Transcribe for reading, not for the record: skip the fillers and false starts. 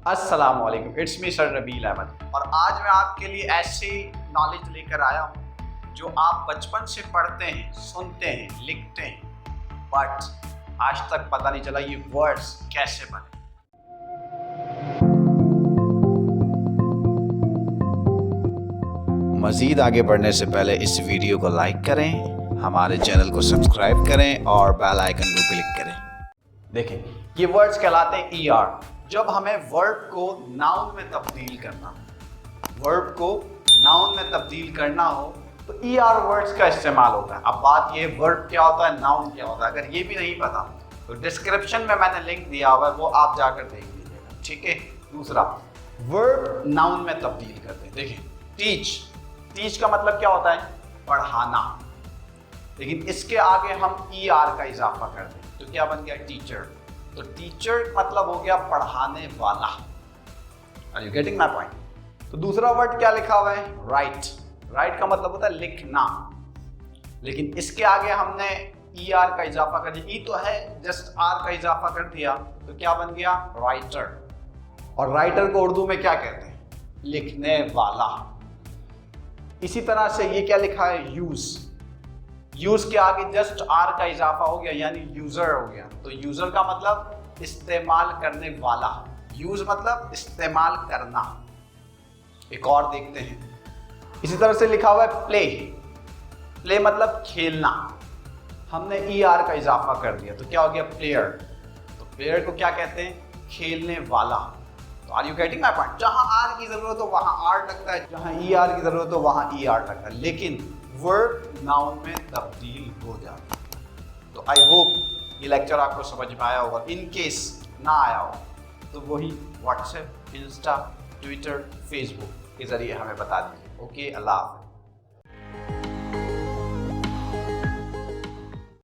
अस्सलामुअलैकुम, it's me sir Rabeel Ahmed और आज मैं आपके लिए ऐसी नॉलेज लेकर आया हूँ जो आप बचपन से पढ़ते हैं, सुनते हैं, लिखते हैं, बट आज तक पता नहीं चला ये वर्ड्स कैसे बने। मज़ीद आगे बढ़ने से पहले इस वीडियो को लाइक करें, हमारे चैनल को सब्सक्राइब करें और बेल आइकन को क्लिक करें। देखें, ये वर्ड्स कहलाते हैं ईआर। जब हमें वर्ब को नाउन में तब्दील करना हो, वर्ब को नाउन में तब्दील करना हो तो ईआर वर्ड्स का इस्तेमाल होता है। अब बात ये वर्ब क्या होता है, नाउन क्या होता है, अगर ये भी नहीं पता तो डिस्क्रिप्शन में मैंने लिंक दिया हुआ है, वो आप जाकर देख लीजिएगा, ठीक है। दूसरा, वर्ब नाउन में तब्दील करते हैं। देखिए, टीच, टीच का मतलब क्या होता है, पढ़ाना, लेकिन इसके आगे हम ईआर का इजाफा कर दें तो क्या बन गया, टीचर। तो टीचर मतलब हो गया पढ़ाने वाला। Are you getting my point? तो दूसरा वर्ड क्या लिखा हुआ है, राइट। राइट का मतलब होता है लिखना, लेकिन इसके आगे हमने ईआर का इजाफा कर दिया। ई तो है, जस्ट आर का इजाफा कर दिया तो क्या बन गया, राइटर। और राइटर को उर्दू में क्या कहते हैं, लिखने वाला। इसी तरह से ये क्या लिखा है, यूज। यूज के आगे जस्ट आर का इजाफा हो गया यानी यूजर हो गया। तो यूजर का मतलब इस्तेमाल करने वाला, यूज मतलब इस्तेमाल करना। एक और देखते हैं, इसी तरह से लिखा हुआ है प्ले। प्ले मतलब खेलना, हमने ई आर का इजाफा कर दिया तो क्या हो गया, प्लेयर। तो प्लेयर को क्या कहते हैं, खेलने वाला। तो are you getting my point? जहां आर की जरूरत हो वहां आर लगता है, जहां ई आर की जरूरत हो वहां ई आर लगता है, लेकिन वर्ब नाउन में तब्दील हो जाता है। तो आई होप ये लेक्चर आपको समझ में आया होगा। इन केस ना आया हो तो वही व्हाट्सएप, इंस्टा, ट्विटर, फेसबुक के जरिए हमें बता दीजिए। ओके, अल्लाह हाफ़िज़।